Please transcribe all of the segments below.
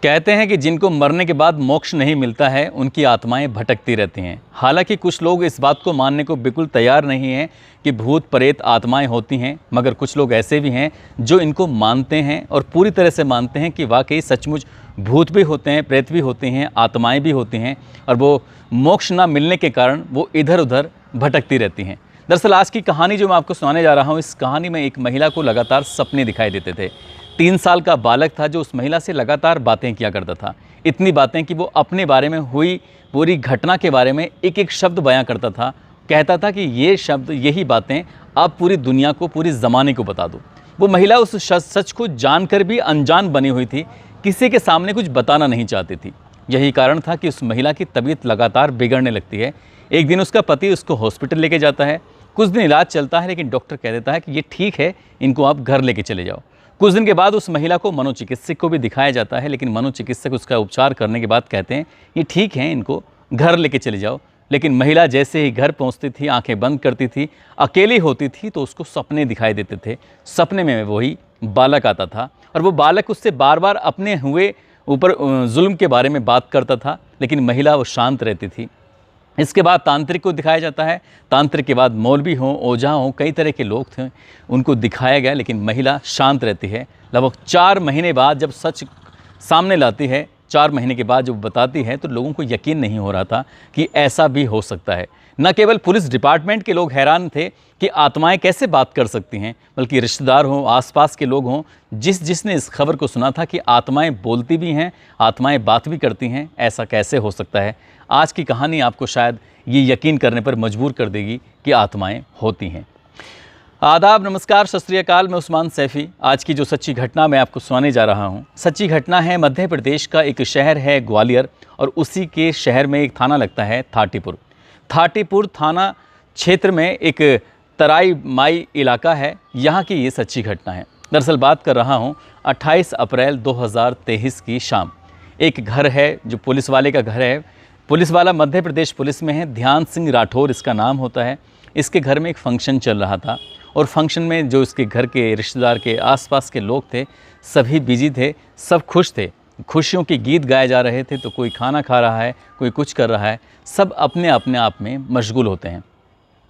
कहते हैं कि जिनको मरने के बाद मोक्ष नहीं मिलता है उनकी आत्माएं भटकती रहती हैं। हालांकि कुछ लोग इस बात को मानने को बिल्कुल तैयार नहीं हैं कि भूत प्रेत आत्माएं होती हैं, मगर कुछ लोग ऐसे भी हैं जो इनको मानते हैं और पूरी तरह से मानते हैं कि वाकई सचमुच भूत भी होते हैं, प्रेत भी होते हैं, आत्माएँ भी होती हैं और वो मोक्ष ना मिलने के कारण वो इधर उधर भटकती रहती हैं। दरअसल आज की कहानी जो मैं आपको सुनाने जा रहा हूँ, इस कहानी में एक महिला को लगातार सपने दिखाई देते थे। 3 साल का बालक था जो उस महिला से लगातार बातें किया करता था। इतनी बातें कि वो अपने बारे में हुई पूरी घटना के बारे में एक एक शब्द बयां करता था। कहता था कि ये शब्द, यही बातें आप पूरी दुनिया को, पूरी ज़माने को बता दो। वो महिला उस सच को जानकर भी अनजान बनी हुई थी, किसी के सामने कुछ बताना नहीं चाहती थी। यही कारण था कि उस महिला की तबीयत लगातार बिगड़ने लगती है। एक दिन उसका पति उसको हॉस्पिटल लेके जाता है। कुछ दिन इलाज चलता है, लेकिन डॉक्टर कह देता है कि ये ठीक है, इनको आप घर लेके चले जाओ। कुछ दिन के बाद उस महिला को मनोचिकित्सक को भी दिखाया जाता है, लेकिन मनोचिकित्सक उसका उपचार करने के बाद कहते हैं ये ठीक है, इनको घर लेके चले जाओ। लेकिन महिला जैसे ही घर पहुंचती थी, आंखें बंद करती थी, अकेली होती थी, तो उसको सपने दिखाई देते थे। सपने में वही बालक आता था और वो बालक उससे बार बार अपने हुए ऊपर जुल्म के बारे में बात करता था, लेकिन महिला वो शांत रहती थी। इसके बाद तांत्रिक को दिखाया जाता है। तांत्रिक के बाद मौलवी हों, ओझा हों, कई तरह के लोग थे, उनको दिखाया गया, लेकिन महिला शांत रहती है। लगभग 4 महीने बाद जब सच सामने लाती है, 4 महीने के बाद जब बताती है, तो लोगों को यकीन नहीं हो रहा था कि ऐसा भी हो सकता है। न केवल पुलिस डिपार्टमेंट के लोग हैरान थे कि आत्माएं कैसे बात कर सकती हैं, बल्कि रिश्तेदार हों, आसपास के लोग हों, जिसने इस खबर को सुना था कि आत्माएं बोलती भी हैं, आत्माएं बात भी करती हैं, ऐसा कैसे हो सकता है। आज की कहानी आपको शायद ये यकीन करने पर मजबूर कर देगी कि आत्माएं होती हैं। आदाब, नमस्कार, सत श्री अकाल। मैं उस्मान सैफ़ी। आज की जो सच्ची घटना मैं आपको सुनाने जा रहा हूँ, सच्ची घटना है मध्य प्रदेश का एक शहर है ग्वालियर, और उसी के शहर में एक थाना लगता है थाटीपुर। थाटीपुर थाना क्षेत्र में एक तराई माई इलाका है। यहाँ की ये सच्ची घटना है। दरअसल बात कर रहा हूँ 28 अप्रैल 2023 की शाम। एक घर है जो पुलिस वाले का घर है। पुलिस वाला मध्य प्रदेश पुलिस में है, ध्यान सिंह राठौर इसका नाम होता है। इसके घर में एक फंक्शन चल रहा था और फंक्शन में जो इसके घर के रिश्तेदार के आसपास के लोग थे, सभी बिजी थे, सब खुश थे। खुशियों के गीत गाए जा रहे थे, तो कोई खाना खा रहा है, कोई कुछ कर रहा है, सब अपने अपने आप में मशगूल होते हैं।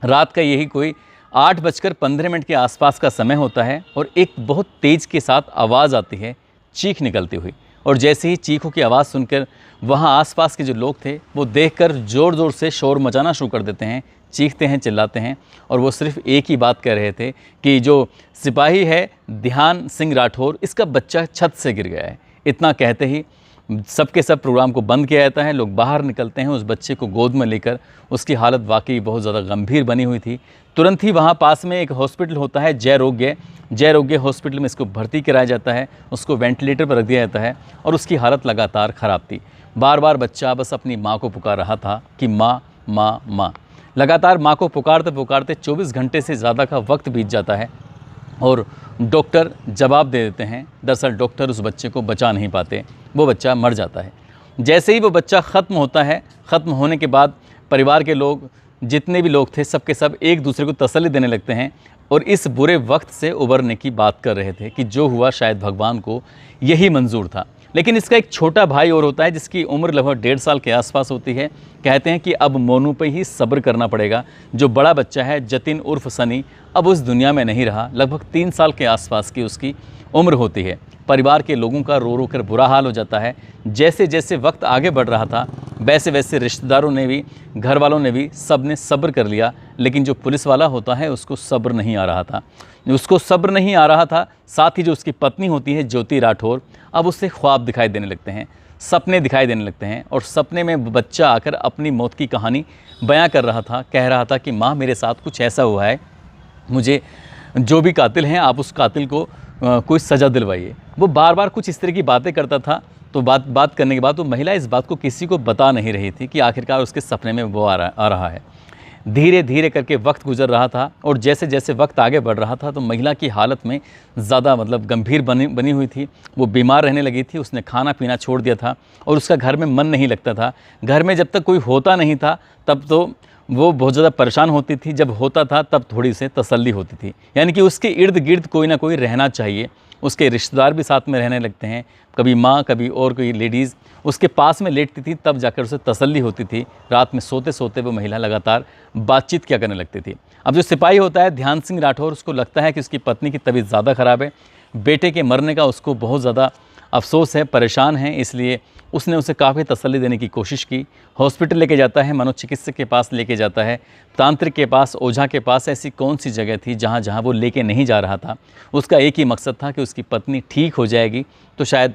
रात का यही कोई 8:15 के आसपास का समय होता है और एक बहुत तेज़ के साथ आवाज़ आती है, चीख निकलती हुई। और जैसे ही चीखों की आवाज़ सुनकर वहाँ आसपास के जो लोग थे, वो देखकर ज़ोर ज़ोर से शोर मचाना शुरू कर देते हैं, चीखते हैं, चिल्लाते हैं। और वो सिर्फ एक ही बात कह रहे थे कि जो सिपाही है ध्यान सिंह राठौर, इसका बच्चा छत से गिर गया है। इतना कहते ही सबके सब प्रोग्राम को बंद किया जाता है। लोग बाहर निकलते हैं उस बच्चे को गोद में लेकर। उसकी हालत वाकई बहुत ज़्यादा गंभीर बनी हुई थी। तुरंत ही वहाँ पास में एक हॉस्पिटल होता है, जयरोग्य हॉस्पिटल में इसको भर्ती कराया जाता है। उसको वेंटिलेटर पर रख दिया जाता है और उसकी हालत लगातार ख़राब थी। बार बार बच्चा बस अपनी माँ को पुकार रहा था कि माँ माँ माँ। लगातार माँ को पुकारते पुकारते 24 घंटे से ज़्यादा का वक्त बीत जाता है और डॉक्टर जवाब दे देते हैं। दरअसल डॉक्टर उस बच्चे को बचा नहीं पाते, वो बच्चा मर जाता है। जैसे ही वो बच्चा ख़त्म होता है, ख़त्म होने के बाद परिवार के लोग, जितने भी लोग थे, सब के सब एक दूसरे को तसल्ली देने लगते हैं और इस बुरे वक्त से उबरने की बात कर रहे थे कि जो हुआ शायद भगवान को यही मंजूर था। लेकिन इसका एक छोटा भाई और होता है जिसकी उम्र लगभग 1.5 साल के आसपास होती है। कहते हैं कि अब मोनू पे ही सब्र करना पड़ेगा। जो बड़ा बच्चा है जतिन उर्फ सनी, अब उस दुनिया में नहीं रहा। लगभग 3 साल के आसपास की उसकी उम्र होती है। परिवार के लोगों का रो रो कर बुरा हाल हो जाता है। जैसे जैसे वक्त आगे बढ़ रहा था, वैसे वैसे रिश्तेदारों ने भी, घर वालों ने भी, सब ने सब्र कर लिया। लेकिन जो पुलिस वाला होता है उसको सब्र नहीं आ रहा था। साथ ही जो उसकी पत्नी होती है ज्योति राठौर, अब उससे ख्वाब दिखाई देने लगते हैं, सपने दिखाई देने लगते हैं। और सपने में बच्चा आकर अपनी मौत की कहानी बयां कर रहा था। कह रहा था कि माँ, मेरे साथ कुछ ऐसा हुआ है, मुझे जो भी कातिल हैं आप उस कातिल को कोई सज़ा दिलवाइए। वो बार बार कुछ इस तरह की बातें करता था। तो बात करने के बाद वो महिला इस बात को किसी को बता नहीं रही थी कि आखिरकार उसके सपने में वो आ रहा है। धीरे धीरे करके वक्त गुजर रहा था और जैसे जैसे वक्त आगे बढ़ रहा था, तो महिला की हालत में ज़्यादा गंभीर बनी हुई थी। वो बीमार रहने लगी थी। उसने खाना पीना छोड़ दिया था और उसका घर में मन नहीं लगता था। घर में जब तक कोई होता नहीं था, तब तो वो बहुत ज़्यादा परेशान होती थी, जब होता था तब थोड़ी से तसल्ली होती थी। यानी कि उसके इर्द गिर्द कोई ना कोई रहना चाहिए। उसके रिश्तेदार भी साथ में रहने लगते हैं, कभी माँ कभी और कोई लेडीज़ उसके पास में लेटती थी, तब जाकर उसे तसल्ली होती थी। रात में सोते सोते वो महिला लगातार बातचीत क्या करने लगती थी। अब जो सिपाही होता है ध्यान सिंह राठौर, उसको लगता है कि उसकी पत्नी की तबीयत ज़्यादा ख़राब है, बेटे के मरने का उसको बहुत ज़्यादा अफसोस है, परेशान है, इसलिए उसने उसे काफ़ी तसल्ली देने की कोशिश की। हॉस्पिटल लेके जाता है, मनोचिकित्सक के पास लेके जाता है, तांत्रिक के पास, ओझा के पास। ऐसी कौन सी जगह थी जहाँ जहाँ वो लेके नहीं जा रहा था। उसका एक ही मकसद था कि उसकी पत्नी ठीक हो जाएगी तो शायद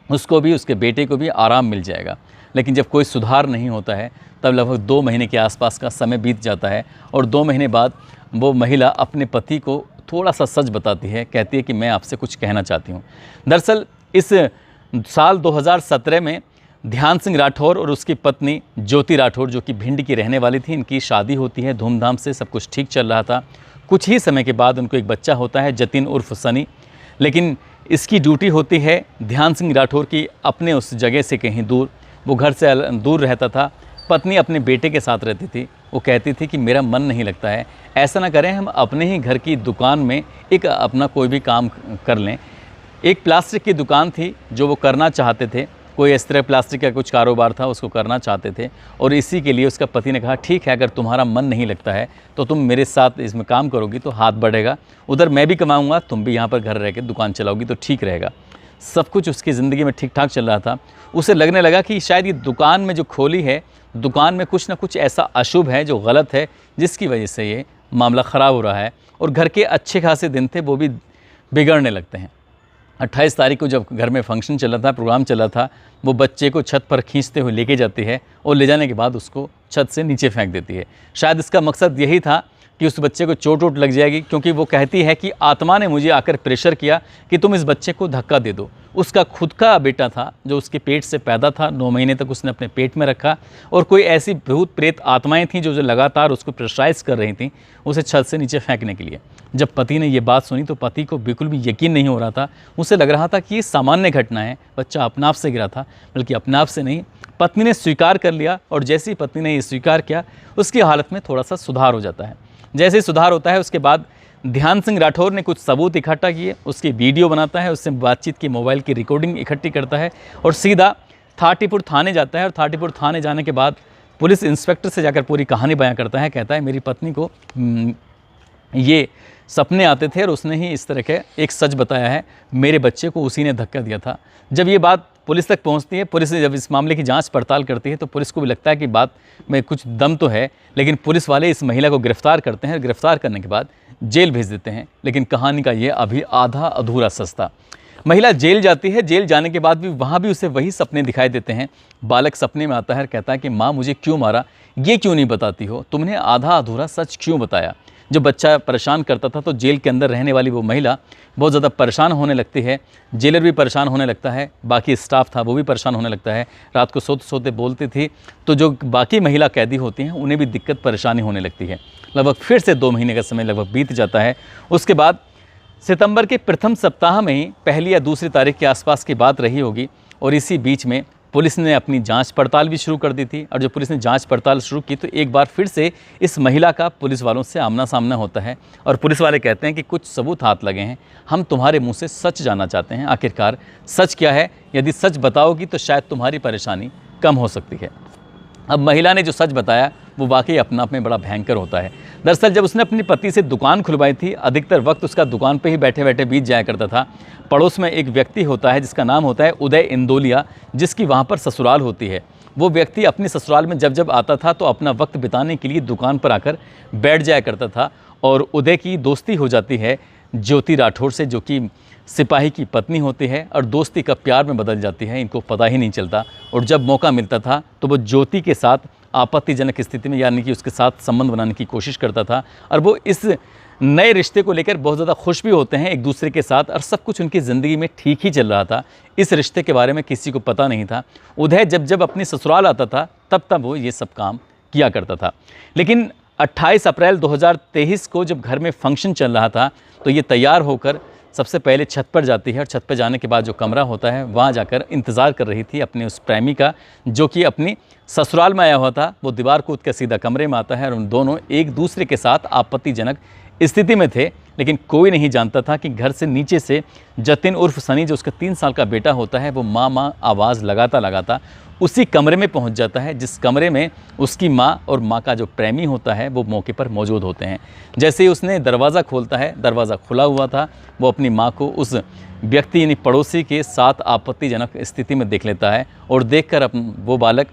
उसको भी, उसके बेटे को भी आराम मिल जाएगा। लेकिन जब कोई सुधार नहीं होता है तब लगभग 2 महीने के आसपास का समय बीत जाता है और 2 महीने बाद वो महिला अपने पति को थोड़ा सा सच बताती है। कहती है कि मैं आपसे कुछ कहना चाहती हूँ। दरअसल इस साल 2017 में ध्यान सिंह राठौर और उसकी पत्नी ज्योति राठौर, जो कि भिंड की रहने वाली थी, इनकी शादी होती है धूमधाम से, सब कुछ ठीक चल रहा था। कुछ ही समय के बाद उनको एक बच्चा होता है, जतिन उर्फ सनी। लेकिन इसकी ड्यूटी होती है ध्यान सिंह राठौर की अपने उस जगह से कहीं दूर। वो घर से दूर रहता था। पत्नी अपने बेटे के साथ रहती थी। वो कहती थी कि मेरा मन नहीं लगता है, ऐसा ना करें, हम अपने ही घर की दुकान में एक अपना कोई भी काम कर लें। एक प्लास्टिक की दुकान थी जो वो करना चाहते थे, कोई इस तरह प्लास्टिक का कुछ कारोबार था, उसको करना चाहते थे। और इसी के लिए उसका पति ने कहा ठीक है, अगर तुम्हारा मन नहीं लगता है तो तुम मेरे साथ इसमें काम करोगी तो हाथ बढ़ेगा, उधर मैं भी कमाऊँगा, तुम भी यहाँ पर घर रह के दुकान चलाओगी तो ठीक रहेगा। सब कुछ उसकी ज़िंदगी में ठीक ठाक चल रहा था। उसे लगने लगा कि शायद ये दुकान में जो खोली है, दुकान में कुछ ना कुछ ऐसा अशुभ है जो गलत है, जिसकी वजह से ये मामला ख़राब हो रहा है। और घर के अच्छे खासे दिन थे वो भी बिगड़ने लगते हैं। 28 तारीख को जब घर में फंक्शन चला था, प्रोग्राम चला था, वो बच्चे को छत पर खींचते हुए लेके जाती है और ले जाने के बाद उसको छत से नीचे फेंक देती है। शायद इसका मकसद यही था कि उस बच्चे को चोट वोट लग जाएगी, क्योंकि वो कहती है कि आत्मा ने मुझे आकर प्रेशर किया कि तुम इस बच्चे को धक्का दे दो। उसका खुद का बेटा था जो उसके पेट से पैदा था, 9 महीने तक उसने अपने पेट में रखा, और कोई ऐसी भूत प्रेत आत्माएं थीं जो लगातार उसको प्रेशराइज कर रही थीं उसे छत से नीचे फेंकने के लिए। जब पति ने ये बात सुनी तो पति को बिल्कुल भी यकीन नहीं हो रहा था। उसे लग रहा था कि ये सामान्य घटना है, बच्चा अपने आप से गिरा था, बल्कि अपने आप से नहीं, पत्नी ने स्वीकार कर लिया। और जैसे ही पत्नी ने ये स्वीकार किया, उसकी हालत में थोड़ा सा सुधार हो जाता है। जैसे ही सुधार होता है, उसके बाद ध्यान सिंह राठौर ने कुछ सबूत इकट्ठा किए, उसकी वीडियो बनाता है, उससे बातचीत की मोबाइल की रिकॉर्डिंग इकट्ठी करता है और सीधा थाटीपुर थाने जाता है। और थाटीपुर थाने जाने के बाद पुलिस इंस्पेक्टर से जाकर पूरी कहानी बयां करता है। कहता है मेरी पत्नी को ये सपने आते थे और उसने ही इस तरह के एक सच बताया है, मेरे बच्चे को उसी ने धक्का दिया था। जब ये बात पुलिस तक पहुंचती है, पुलिस जब इस मामले की जांच पड़ताल करती है तो पुलिस को भी लगता है कि बात में कुछ दम तो है। लेकिन पुलिस वाले इस महिला को गिरफ्तार करते हैं। गिरफ्तार करने के बाद जेल भेज देते हैं। लेकिन कहानी का ये अभी आधा अधूरा सस्ता। महिला जेल जाती है। जेल जाने के बाद भी वहाँ भी उसे वही सपने दिखाई देते हैं। बालक सपने में आता है और कहता है कि माँ मुझे क्यों मारा, ये क्यों नहीं बताती हो, तुमने आधा अधूरा सच क्यों बताया। जब बच्चा परेशान करता था तो जेल के अंदर रहने वाली वो महिला बहुत ज़्यादा परेशान होने लगती है। जेलर भी परेशान होने लगता है, बाकी स्टाफ था वो भी परेशान होने लगता है। रात को सोते सोते बोलती थी तो जो बाकी महिला कैदी होती हैं उन्हें भी दिक्कत परेशानी होने लगती है। लगभग फिर से 2 महीने का समय लगभग बीत जाता है। उसके बाद सितंबर के प्रथम सप्ताह में ही 1 या 2 तारीख के आसपास की बात रही होगी। और इसी बीच में पुलिस ने अपनी जांच पड़ताल भी शुरू कर दी थी। और जब पुलिस ने जांच पड़ताल शुरू की तो एक बार फिर से इस महिला का पुलिस वालों से आमना सामना होता है। और पुलिस वाले कहते हैं कि कुछ सबूत हाथ लगे हैं, हम तुम्हारे मुंह से सच जानना चाहते हैं, आखिरकार सच क्या है, यदि सच बताओगी तो शायद तुम्हारी परेशानी कम हो सकती है। अब महिला ने जो सच बताया वो वाकई अपने आप में बड़ा भयंकर होता है। दरअसल जब उसने अपने पति से दुकान खुलवाई थी, अधिकतर वक्त उसका दुकान पे ही बैठे बैठे बीत जाया करता था। पड़ोस में एक व्यक्ति होता है जिसका नाम होता है उदय इंदोलिया, जिसकी वहाँ पर ससुराल होती है। वो व्यक्ति अपने ससुराल में जब जब आता था तो अपना वक्त बिताने के लिए दुकान पर आकर बैठ जाया करता था। और उदय की दोस्ती हो जाती है ज्योति राठौर से, जो कि सिपाही की पत्नी होती है, और दोस्ती का प्यार में बदल जाती है, इनको पता ही नहीं चलता। और जब मौका मिलता था तो वो ज्योति के साथ आपत्तिजनक स्थिति में, यानी कि उसके साथ संबंध बनाने की कोशिश करता था। और वो इस नए रिश्ते को लेकर बहुत ज़्यादा खुश भी होते हैं एक दूसरे के साथ, और सब कुछ उनकी ज़िंदगी में ठीक ही चल रहा था। इस रिश्ते के बारे में किसी को पता नहीं था। उदय जब जब अपनी ससुराल आता था तब तब वो ये सब काम किया करता था। लेकिन 28 अप्रैल 2023 को जब घर में फंक्शन चल रहा था तो ये तैयार होकर सबसे पहले छत पर जाती है और छत पर जाने के बाद जो कमरा होता है वहाँ जाकर इंतज़ार कर रही थी अपने उस प्रेमी का, जो कि अपनी ससुराल में आया हुआ था। वो दीवार कूद के सीधा कमरे में आता है और उन दोनों एक दूसरे के साथ आपत्तिजनक स्थिति में थे। लेकिन कोई नहीं जानता था कि घर से नीचे से जतिन उर्फ सनी, जो उसका 3 साल का बेटा होता है, वो माँ माँ आवाज़ लगाता उसी कमरे में पहुंच जाता है जिस कमरे में उसकी माँ और माँ का जो प्रेमी होता है वो मौके पर मौजूद होते हैं। जैसे ही उसने दरवाज़ा खोलता है, दरवाज़ा खुला हुआ था, वो अपनी माँ को उस व्यक्ति यानी पड़ोसी के साथ आपत्तिजनक स्थिति में देख लेता है और देखकर वो बालक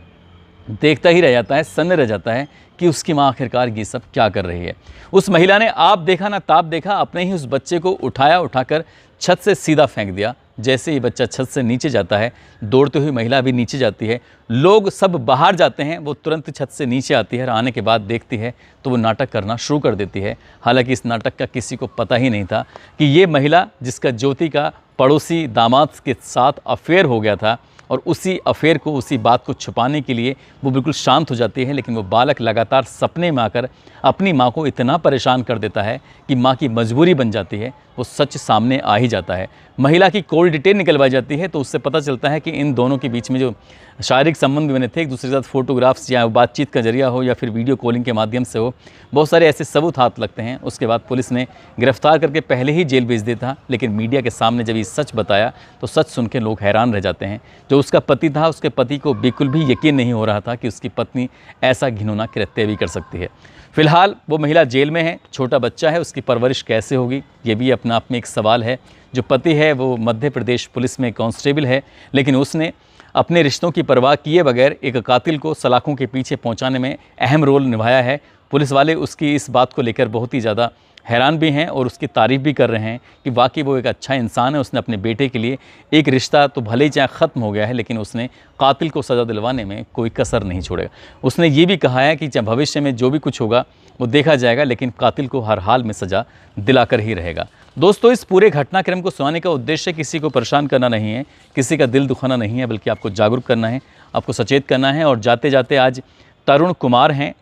देखता ही रह जाता है, सन्न रह जाता है कि उसकी माँ आखिरकार ये सब क्या कर रही है। उस महिला ने आप देखा ना ताप देखा, अपने ही उस बच्चे को उठाकर छत से सीधा फेंक दिया। जैसे ही बच्चा छत से नीचे जाता है, दौड़ती हुई महिला भी नीचे जाती है, लोग सब बाहर जाते हैं, वो तुरंत छत से नीचे आती है और आने के बाद देखती है तो वो नाटक करना शुरू कर देती है। हालांकि इस नाटक का किसी को पता ही नहीं था कि ये महिला, जिसका ज्योति का पड़ोसी दामाद के साथ अफेयर हो गया था, और उसी अफेयर को, उसी बात को छुपाने के लिए वो बिल्कुल शांत हो जाती है। लेकिन वो बालक लगातार सपने में आकर अपनी माँ को इतना परेशान कर देता है कि माँ की मजबूरी बन जाती है, वो सच सामने आ ही जाता है। महिला की कॉल डिटेल निकलवाई जाती है तो उससे पता चलता है कि इन दोनों के बीच में जो शारीरिक संबंध बने थे, एक दूसरे के साथ फोटोग्राफ्स या बातचीत का जरिया हो या फिर वीडियो कॉलिंग के माध्यम से हो, बहुत सारे ऐसे सबूत हाथ लगते हैं। उसके बाद पुलिस ने गिरफ्तार करके पहले ही जेल भेज दिया था। लेकिन मीडिया के सामने जब ये सच बताया तो सच सुन के लोग हैरान रह जाते हैं। जो उसका पति था, उसके पति को बिल्कुल भी यकीन नहीं हो रहा था कि उसकी पत्नी ऐसा घिनौना कृत्य भी कर सकती है। फिलहाल वो महिला जेल में है, छोटा बच्चा है, उसकी परवरिश कैसे होगी ये भी अपने आप में एक सवाल है। जो पति है वो मध्य प्रदेश पुलिस में कांस्टेबल है, लेकिन उसने अपने रिश्तों की परवाह किए बगैर एक कातिल को सलाखों के पीछे पहुंचाने में अहम रोल निभाया है। पुलिस वाले उसकी इस बात को लेकर बहुत ही ज़्यादा हैरान भी हैं और उसकी तारीफ़ भी कर रहे हैं कि वाकई वो एक अच्छा इंसान है। उसने अपने बेटे के लिए एक रिश्ता तो भले ही चाहे ख़त्म हो गया है, लेकिन उसने कातिल को सज़ा दिलवाने में कोई कसर नहीं छोड़ेगा। उसने ये भी कहा है कि चाहे भविष्य में जो भी कुछ होगा वो देखा जाएगा, लेकिन कातिल को हर हाल में सज़ा दिलाकर ही रहेगा। दोस्तों, इस पूरे घटनाक्रम को सुनाने का उद्देश्य किसी को परेशान करना नहीं है, किसी का दिल दुखाना नहीं है, बल्कि आपको जागरूक करना है, आपको सचेत करना है। और जाते जाते आज तरुण कुमार हैं,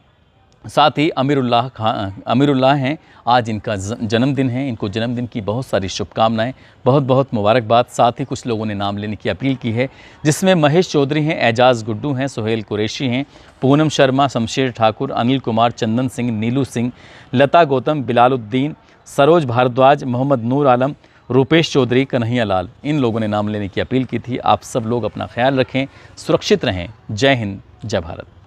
साथ ही अमीरुल्लाह हैं, आज इनका जन्मदिन है। इनको जन्मदिन की बहुत सारी शुभकामनाएं, बहुत बहुत मुबारकबाद। साथ ही कुछ लोगों ने नाम लेने की अपील की है, जिसमें महेश चौधरी हैं, एजाज गुड्डू हैं, सोहेल कुरैशी हैं, पूनम शर्मा, शमशेर ठाकुर, अनिल कुमार, चंदन सिंह, नीलू सिंह, लता गौतम, बिलालुद्दीन, सरोज भारद्वाज, मोहम्मद नूर आलम, रूपेश चौधरी, कन्हैया लाल, इन लोगों ने नाम लेने की अपील की थी। आप सब लोग अपना ख्याल रखें, सुरक्षित रहें। जय हिंद, जय भारत।